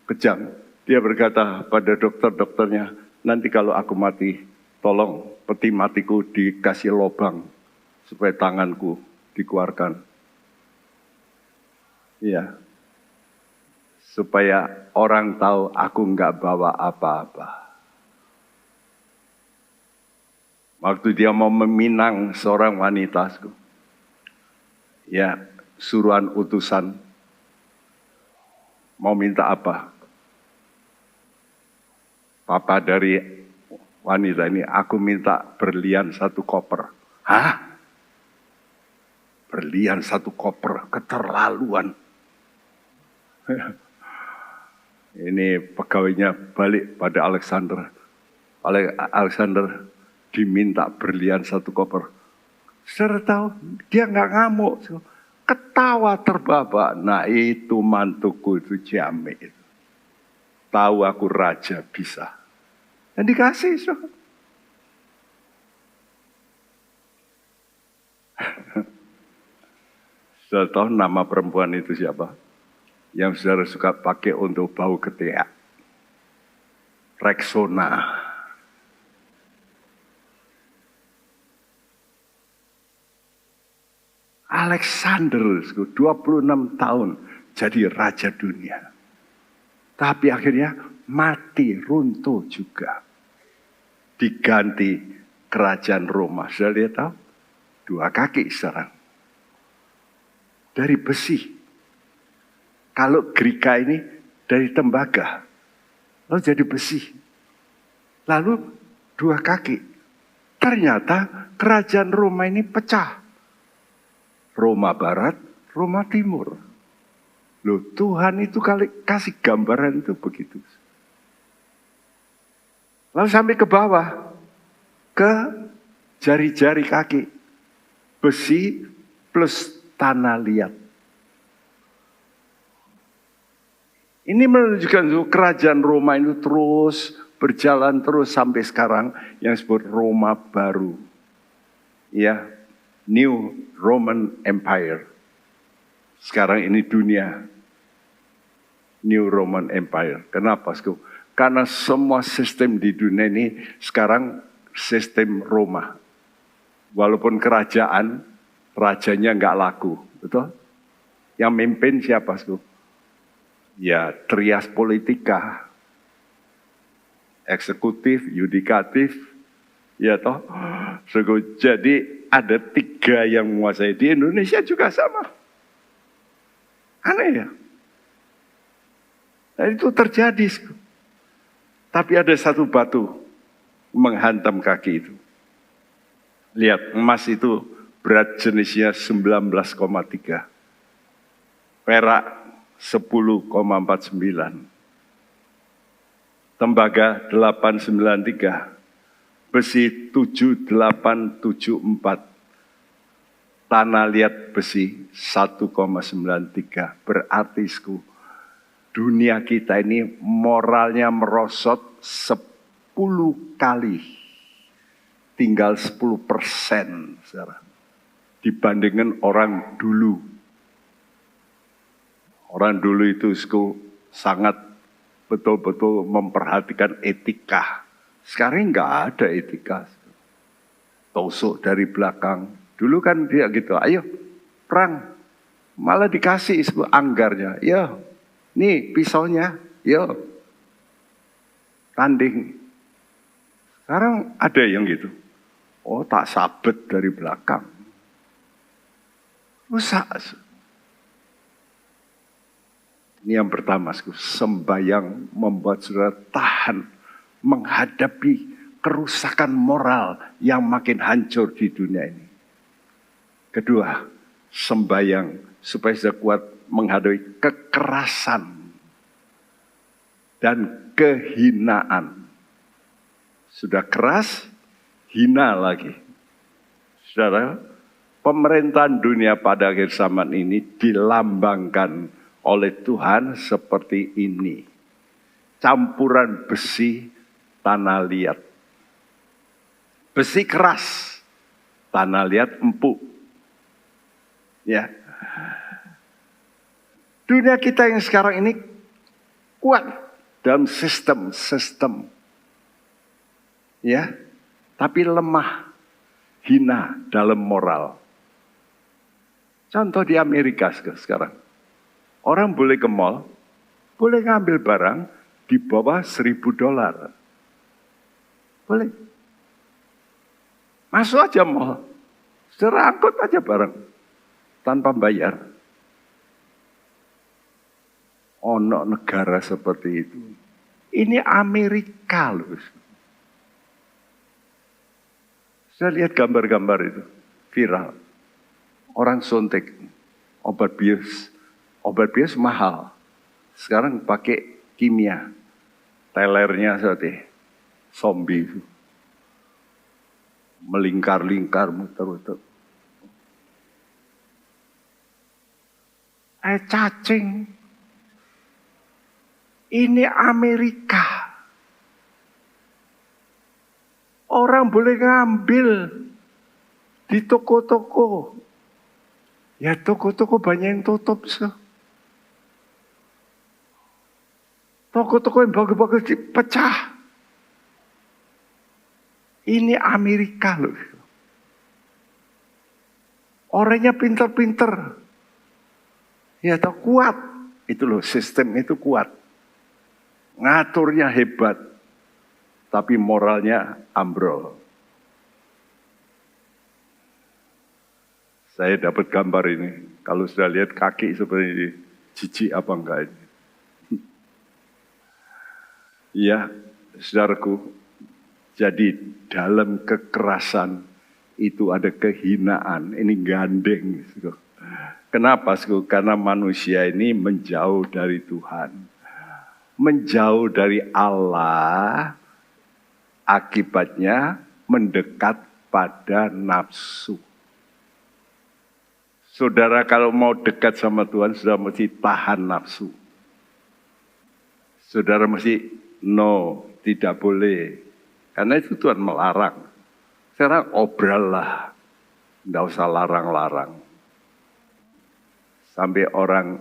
kejang. Dia berkata pada dokter-dokternya, nanti kalau aku mati, tolong peti matiku dikasih lubang supaya tanganku dikeluarkan. Iya. Supaya orang tahu aku nggak bawa apa-apa. Waktu dia mau meminang seorang wanita, ya, suruhan utusan, mau minta apa? Papa dari wanita ini, aku minta berlian 1 koper. Hah? Berlian 1 koper, keterlaluan. Ini pegawainya balik pada Alexander. Alexander diminta berlian 1 koper. Saudara tahu, dia nggak ngamuk. Ketawa terbahak. Nah itu mantuku itu Jame itu. Tahu aku raja bisa. Dan dikasih. Saudara tahu nama perempuan itu siapa? Yang saudara suka pakai untuk bau ketiak. Rexona. Alexander, 26 tahun jadi raja dunia. Tapi akhirnya mati, runtuh juga. Diganti kerajaan Roma. Sudah lihat tahu? 2 kaki sekarang. Dari besi. Kalau Grika ini dari tembaga. Lalu jadi besi. Lalu 2 kaki. Ternyata kerajaan Roma ini pecah. Roma Barat, Roma Timur. Loh, Tuhan itu kasih gambaran itu begitu. Lalu sampai ke bawah, ke jari-jari kaki. besi plus tanah liat. Ini menunjukkan kerajaan Roma itu terus berjalan terus sampai sekarang yang disebut Roma baru. Ya, New Roman Empire. Sekarang ini dunia New Roman Empire. Kenapa? Karena semua sistem di dunia ini sekarang sistem Roma. Walaupun kerajaan, rajanya nggak laku, betul? Yang mimpin siapa? Ya, trias politika, eksekutif, yudikatif, ya toh. Jadi ada 3 yang menguasai. Di Indonesia juga sama. Aneh ya. Nah, itu terjadi. Tapi ada satu batu menghantam kaki itu. Lihat, emas itu berat jenisnya 19,3. Perak 10,49. Tembaga 893. Besi 7874. Tanah liat besi 1,93. Berarti dunia kita ini moralnya merosot 10 kali. Tinggal 10% dibandingkan orang dulu. Orang dulu itu sangat betul-betul memperhatikan etika. Sekarang nggak ada etika. Tusuk dari belakang. Dulu kan dia gitu, ayo perang. Malah dikasih anggarnya. Ya, nih pisaunya. Ya, tanding. Sekarang ada yang gitu. Oh, tak sabet dari belakang. Rusak. Ini yang pertama, sembahyang membuat saudara tahan menghadapi kerusakan moral yang makin hancur di dunia ini. Kedua, sembahyang supaya saudara kuat menghadapi kekerasan dan kehinaan. Sudah keras, hina lagi. Saudara, pemerintahan dunia pada akhir zaman ini dilambangkan oleh Tuhan seperti ini. Campuran besi, tanah liat. Besi keras, tanah liat empuk. Ya. Dunia kita yang sekarang ini kuat dalam sistem. Ya, tapi lemah, hina dalam moral. Contoh di Amerika sekarang. Orang boleh ke mall, boleh ngambil barang di bawah $1.000. Boleh. Masuk aja mall, saudara angkut aja barang, tanpa bayar. Ono negara seperti itu. Ini Amerika loh. Saya lihat gambar-gambar itu, viral. Orang suntik, obat bius. Obat bius mahal. Sekarang pakai kimia. Telernya seperti zombie. Melingkar-lingkar, muter-muter. Cacing. Ini Amerika. Orang boleh ngambil di toko-toko. Ya toko-toko banyak yang tutup. Toko-toko yang bagus-bagus dipecah. Ini Amerika loh. Orangnya pinter-pinter. Ya tahu kuat. Itu loh, sistem itu kuat. Ngaturnya hebat. Tapi moralnya ambrol. Saya dapat gambar ini. Kalau sudah lihat kaki seperti ini, jijik apa enggak ini? Ya, saudaraku, jadi dalam kekerasan itu ada kehinaan. Ini gandeng. Kenapa? Karena manusia ini menjauh dari Tuhan. Menjauh dari Allah, akibatnya mendekat pada nafsu. Saudara kalau mau dekat sama Tuhan, saudara mesti tahan nafsu. Saudara mesti no, tidak boleh. Karena itu Tuhan melarang. Sekarang obrol lah, tidak usah larang-larang. Sampai orang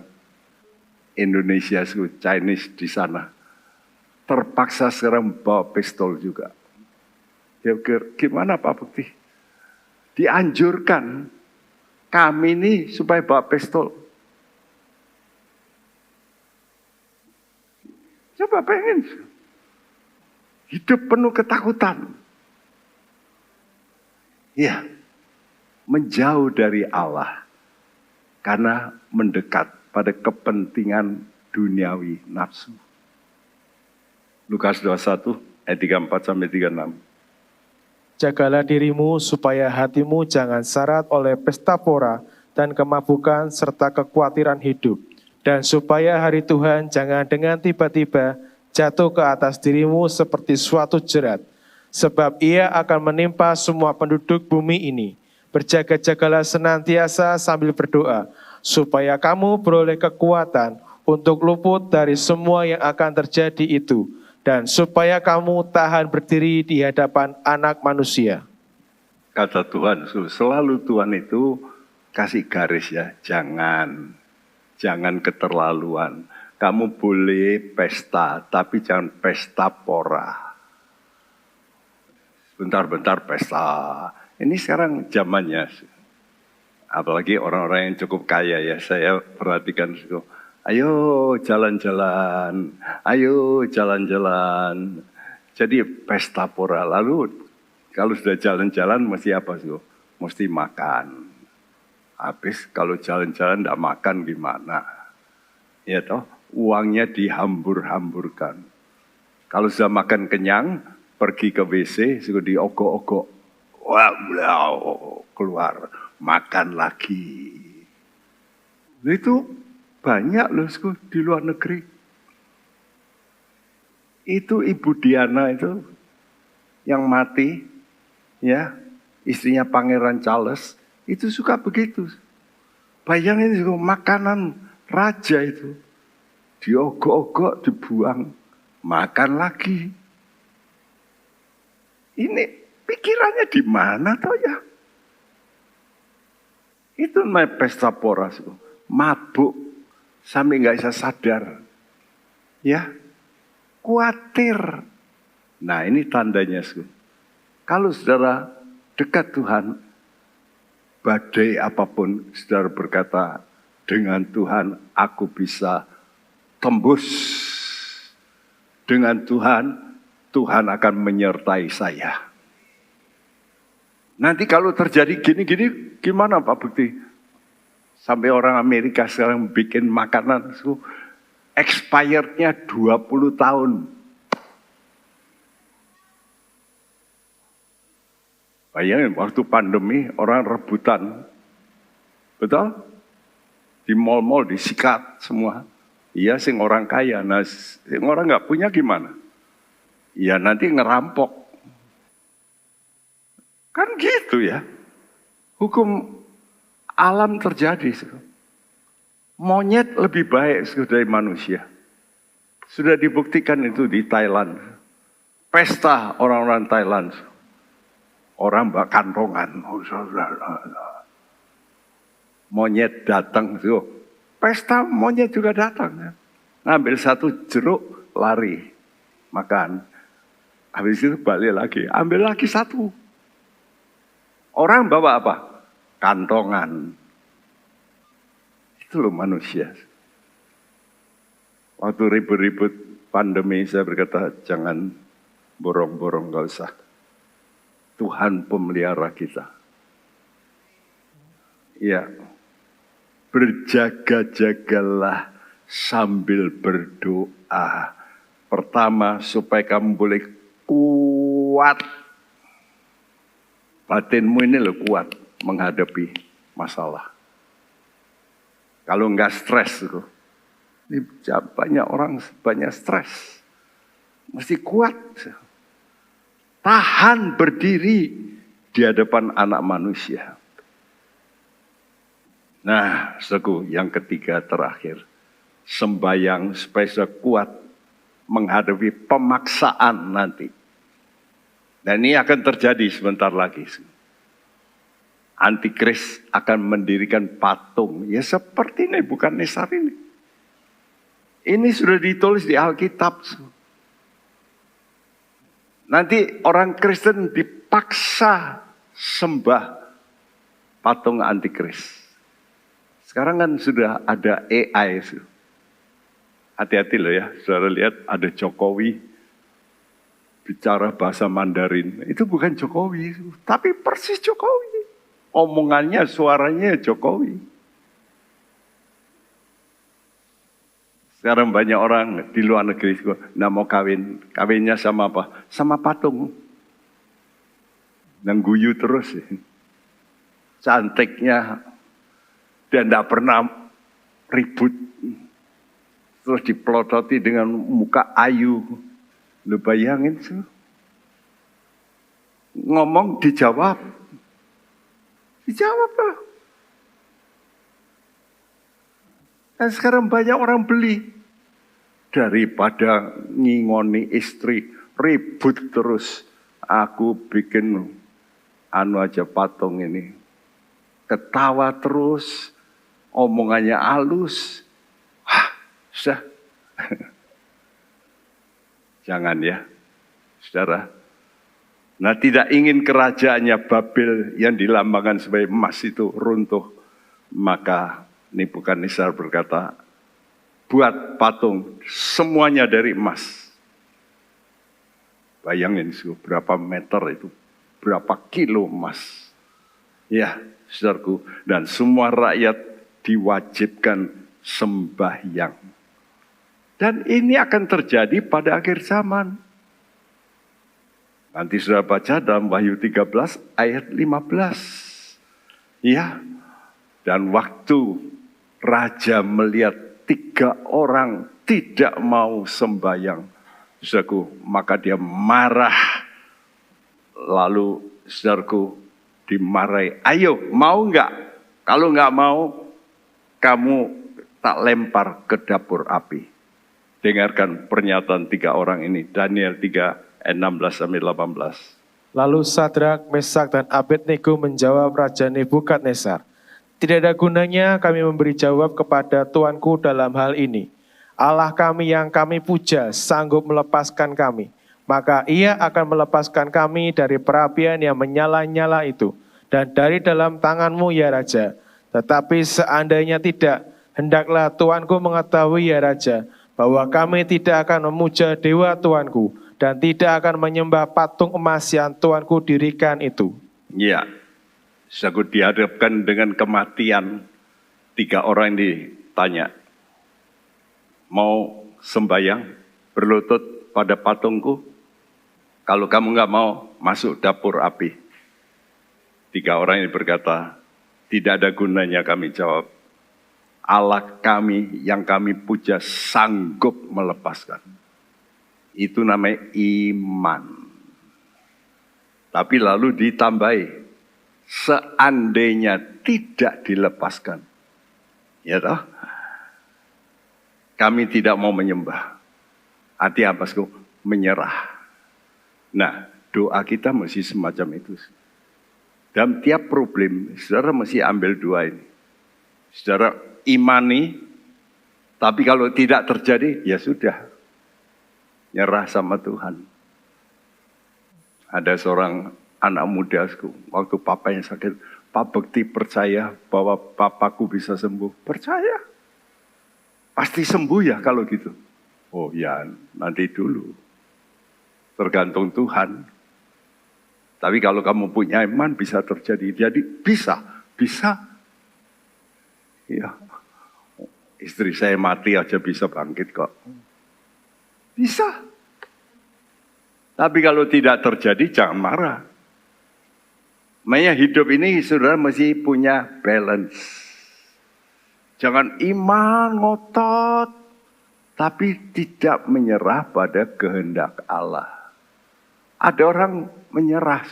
Indonesia, Chinese di sana, terpaksa sekarang bawa pistol juga. Dia pikir, gimana Pak Bukti? Dianjurkan kami ini supaya bawa pistol. Coba pengen hidup penuh ketakutan. Ya, menjauh dari Allah karena mendekat pada kepentingan duniawi nafsu. Lukas 21 ayat 34 sampai 36. Jagalah dirimu supaya hatimu jangan syarat oleh pesta pora dan kemabukan serta kekhawatiran hidup. Dan supaya hari Tuhan jangan dengan tiba-tiba jatuh ke atas dirimu seperti suatu jerat. Sebab ia akan menimpa semua penduduk bumi ini. Berjaga-jagalah senantiasa sambil berdoa, supaya kamu beroleh kekuatan untuk luput dari semua yang akan terjadi itu. Dan supaya kamu tahan berdiri di hadapan Anak Manusia. Kata Tuhan, selalu Tuhan itu kasih garis ya, jangan keterlaluan. Kamu boleh pesta, tapi jangan pesta pora. Bentar-bentar pesta. Ini sekarang zamannya. Apalagi orang-orang yang cukup kaya ya, saya perhatikan. Ayo jalan-jalan, ayo jalan-jalan. Jadi pesta pora. Lalu kalau sudah jalan-jalan mesti apa sih? Mesti makan. Habis kalau jalan-jalan tidak makan gimana? Ya toh, uangnya dihambur-hamburkan. Kalau sudah makan kenyang, pergi ke WC, sudah diogok-ogok. Wow, keluar, makan lagi. Itu banyak loh di luar negeri. Itu Ibu Diana itu yang mati, ya, istrinya Pangeran Charles, itu suka begitu. Bayangin makanan raja itu, diogok-ogok, dibuang, makan lagi. Ini pikirannya di mana toh ya? Itu namanya pesta pora, mabuk. Sampai nggak bisa sadar, ya, khawatir. Nah ini tandanya, kalau saudara dekat Tuhan, badai apapun, saudara berkata, dengan Tuhan aku bisa tembus. Dengan Tuhan, Tuhan akan menyertai saya. Nanti kalau terjadi gini-gini, gimana Pak Bukti? Sampai orang Amerika sekarang bikin makanan, expirednya 20 tahun. Bayangin waktu pandemi orang rebutan. Betul? Di mal-mal disikat semua. Iya sing orang kaya, nah sing orang nggak punya gimana? Ya nanti ngerampok. Kan gitu ya. Hukum alam terjadi. Monyet lebih baik dari manusia. Sudah dibuktikan itu di Thailand. Pesta orang-orang Thailand. Orang bak kantongan. Monyet datang. Pesta monyet juga datang. Ngambil satu jeruk, lari. Makan. Habis itu balik lagi. Ambil lagi satu. Orang bawa apa? Kantongan. Itu loh manusia. Waktu ribut-ribut pandemi saya berkata jangan borong-borong, gak usah. Tuhan pemelihara kita. Ya, berjaga-jagalah sambil berdoa. Pertama supaya kamu boleh kuat. Batinmu ini loh kuat menghadapi masalah. Kalau enggak stres, ini banyak orang banyak stres. Mesti kuat. Tahan berdiri di hadapan Anak Manusia. Nah, saudaraku, yang ketiga terakhir, sembayang supaya saudara kuat menghadapi pemaksaan nanti. Dan ini akan terjadi sebentar lagi. Antikris akan mendirikan patung. Ya seperti ini, bukan Nesar ini. Ini sudah ditulis di Alkitab. Nanti orang Kristen dipaksa sembah patung antikris. Sekarang kan sudah ada AI. Hati-hati loh ya, saudara lihat ada Jokowi bicara bahasa Mandarin. Itu bukan Jokowi, tapi persis Jokowi. Omongannya, suaranya Jokowi. Sekarang banyak orang di luar negeri nggak mau kawin. Kawinnya sama apa? Sama patung. Yang guyu terus. Cantiknya. Dan tidak pernah ribut. Terus dipelototi dengan muka ayu. Lu bayangin sih. Ngomong dijawab. Dijawab lah. Dan sekarang banyak orang beli. Daripada ngingoni istri, ribut terus. Aku bikin aja patung ini. Ketawa terus. Omongannya halus. Sudah. Jangan ya, saudara. Nah, tidak ingin kerajaannya Babel yang dilambangkan sebagai emas itu runtuh. Maka Nebukadnezar berkata, buat patung semuanya dari emas. Bayangin berapa meter itu, berapa kilo emas. Ya, saudaraku, dan semua rakyat diwajibkan sembahyang. Dan ini akan terjadi pada akhir zaman. Nanti sudah baca dalam Wahyu 13 ayat 15. Ya, dan waktu raja melihat 3 orang tidak mau sembahyang, saudaraku, maka dia marah. Lalu saudaraku dimarahi, ayo mau enggak? Kalau enggak mau, kamu tak lempar ke dapur api. Dengarkan pernyataan 3 orang ini, Daniel 3 ayat 16-18. Lalu Sadrak, Mesak, dan Abednego menjawab Raja Nebukadnezar, tidak ada gunanya kami memberi jawab kepada Tuanku dalam hal ini. Allah kami yang kami puja sanggup melepaskan kami. Maka ia akan melepaskan kami dari perapian yang menyala-nyala itu. Dan dari dalam tanganmu ya Raja. Tetapi seandainya tidak, hendaklah Tuanku mengetahui ya Raja, bahwa kami tidak akan memuja dewa Tuanku dan tidak akan menyembah patung emas yang Tuanku dirikan itu. Ya, aku dihadapkan dengan kematian. 3 orang ditanya, mau sembahyang, berlutut pada patungku? Kalau kamu nggak mau, masuk dapur api. 3 orang ini berkata, tidak ada gunanya kami jawab. Allah kami yang kami puja sanggup melepaskan. Itu namanya iman. Tapi lalu ditambahi, seandainya tidak dilepaskan. Ya toh? Kami tidak mau menyembah. Arti apa? Menyerah. Nah, doa kita mesti semacam itu. Dalam tiap problem, saudara mesti ambil 2 ini. Saudara imani, tapi kalau tidak terjadi, ya sudah. Nyerah sama Tuhan. Ada seorang anak muda, waktu papanya sakit, Pak Bekti percaya bahwa papaku bisa sembuh. Percaya. Pasti sembuh ya kalau gitu. Oh ya, nanti dulu. Tergantung Tuhan. Tapi kalau kamu punya iman bisa terjadi. Jadi bisa. Ya. Istri saya mati aja bisa bangkit kok. Bisa. Tapi kalau tidak terjadi jangan marah. Makanya hidup ini saudara mesti punya balance. Jangan iman ngotot. Tapi tidak menyerah pada kehendak Allah. Ada orang menyerah,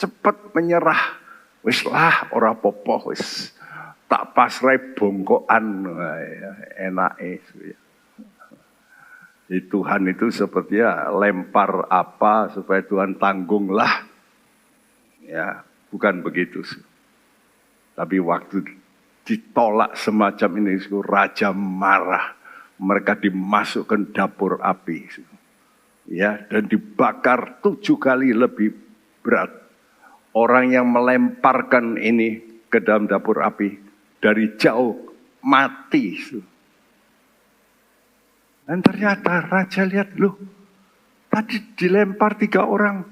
cepat menyerah. Wis lah, ora popo wis. tak pasrai bongkoan, enake. Tuhan itu sepertinya lempar apa supaya Tuhan tanggunglah. Ya, bukan begitu. Tapi waktu ditolak semacam ini, raja marah. Mereka dimasukkan dapur api. Ya, dan dibakar 7 kali lebih berat. Orang yang melemparkan ini ke dalam dapur api dari jauh mati. Dan ternyata raja lihat, loh, tadi dilempar 3 orang,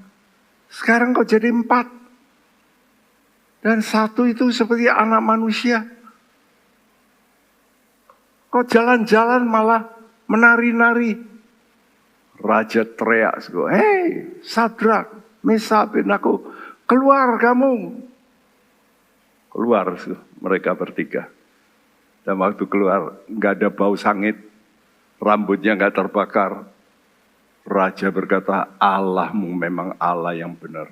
sekarang kok jadi 4. Dan 1 itu seperti anak manusia. Kok jalan-jalan malah menari-nari. Raja teriak, hei Sadrak, Mesak, Abednego, keluar kamu. Keluar mereka bertiga. Dan waktu keluar nggak ada bau sangit, rambutnya nggak terbakar. Raja berkata, Allahmu memang Allah yang benar.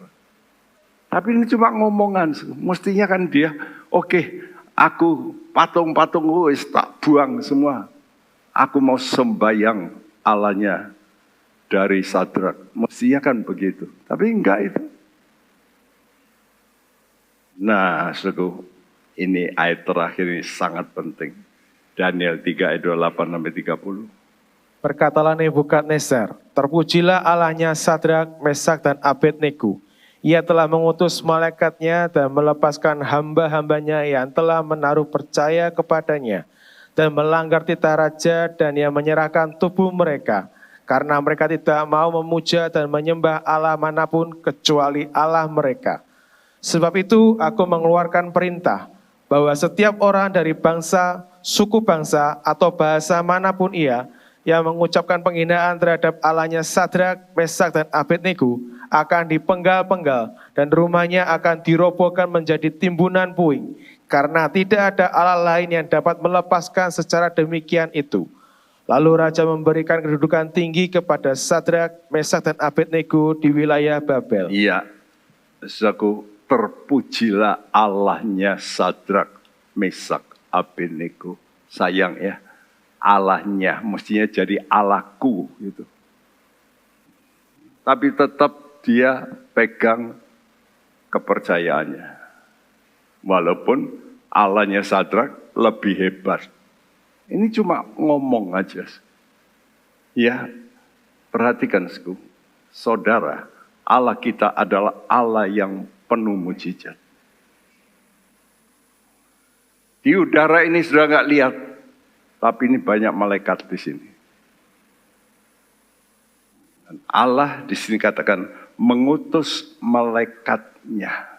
Tapi ini cuma ngomongan. Mestinya kan dia, oke, aku patung-patung wis tak buang semua. Aku mau sembayang Allahnya dari Sadrak. Mestinya kan begitu. Tapi enggak itu. Nah, ini ayat terakhir ini sangat penting. Daniel 3 ayat 28-30. Berkatalah Nebukadnezar, terpujilah Allahnya Sadrak, Mesak, dan Abednego. Ia telah mengutus malaikatnya dan melepaskan hamba-hambanya yang telah menaruh percaya kepadanya dan melanggar titah raja, dan ia menyerahkan tubuh mereka karena mereka tidak mau memuja dan menyembah Allah manapun kecuali Allah mereka. Sebab itu aku mengeluarkan perintah bahwa setiap orang dari bangsa, suku bangsa, atau bahasa manapun ia yang mengucapkan penghinaan terhadap Allahnya Sadrak, Mesak, dan Abednego akan dipenggal-penggal dan rumahnya akan dirobohkan menjadi timbunan puing, karena tidak ada Allah lain yang dapat melepaskan secara demikian itu. Lalu raja memberikan kedudukan tinggi kepada Sadrak, Mesak, dan Abednego di wilayah Babel. Iya, saudaraku, terpujilah Allahnya Sadrak, Mesak, Abednego. Sayang ya, Allahnya mestinya jadi Allahku gitu. Tapi tetap dia pegang kepercayaannya. Walaupun Allahnya Sadrak lebih hebat. Ini cuma ngomong aja. Ya, perhatikan saudara, Allah kita adalah Allah yang penuh mujizat. Di udara ini sudah nggak lihat, tapi ini banyak malaikat di sini. Dan Allah di sini katakan mengutus malaikatnya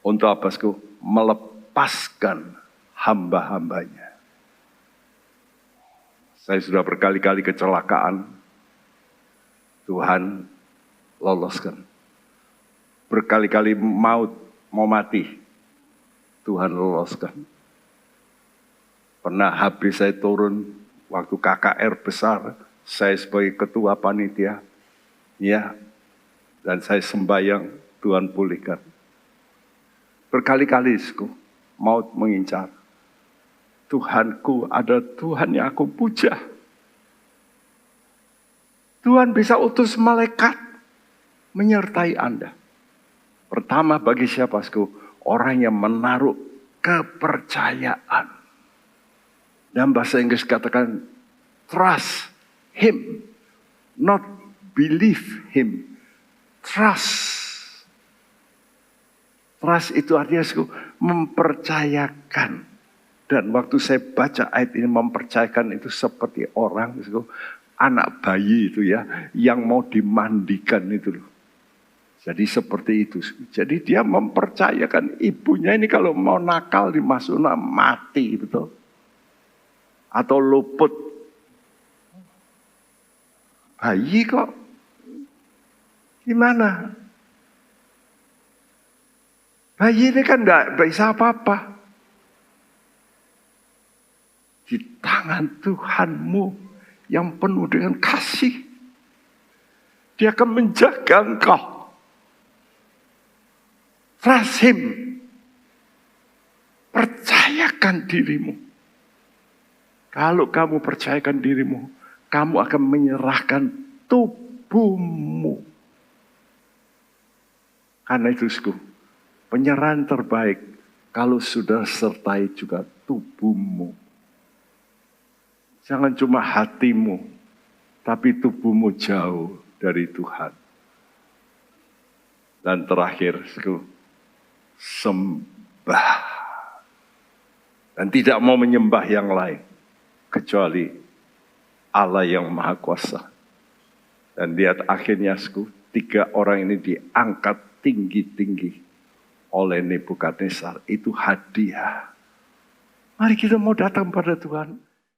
untuk apa? Melepaskan hamba-hambanya. Saya sudah berkali-kali kecelakaan, Tuhan loloskan. Berkali-kali mau mati, Tuhan loloskan. Pernah habis saya turun waktu KKR besar, saya sebagai ketua panitia, ya, dan saya sembahyang, Tuhan pulihkan. Berkali-kali maut mengincar. Tuhanku adalah Tuhan yang aku puja. Tuhan bisa utus malaikat menyertai Anda. Pertama bagi siapa? Orang yang menaruh kepercayaan. Dalam bahasa Inggris katakan trust him, not believe him. Trust. Trust itu artinya mempercayakan. Dan waktu saya baca ayat ini, mempercayakan itu seperti orang, anak bayi itu ya, yang mau dimandikan itu loh. Jadi seperti itu. Jadi dia mempercayakan ibunya ini kalau mau nakal dimasukkan mati, betul. Atau luput. Bayi kok gimana? Bayi ini kan enggak bisa apa-apa. Di tangan Tuhanmu yang penuh dengan kasih. Dia akan menjaga engkau. Trust him. percayakan dirimu. Kalau kamu percayakan dirimu, kamu akan menyerahkan tubuhmu. Karena itu, penyerahan terbaik kalau sudah sertai juga tubuhmu. Jangan cuma hatimu, tapi tubuhmu jauh dari Tuhan. Dan terakhir, sembah. Dan tidak mau menyembah yang lain, kecuali Allah yang Maha Kuasa. Dan lihat akhirnya, 3 orang ini diangkat tinggi-tinggi oleh Nebukadnezar. Itu hadiah. Mari kita mau datang pada Tuhan.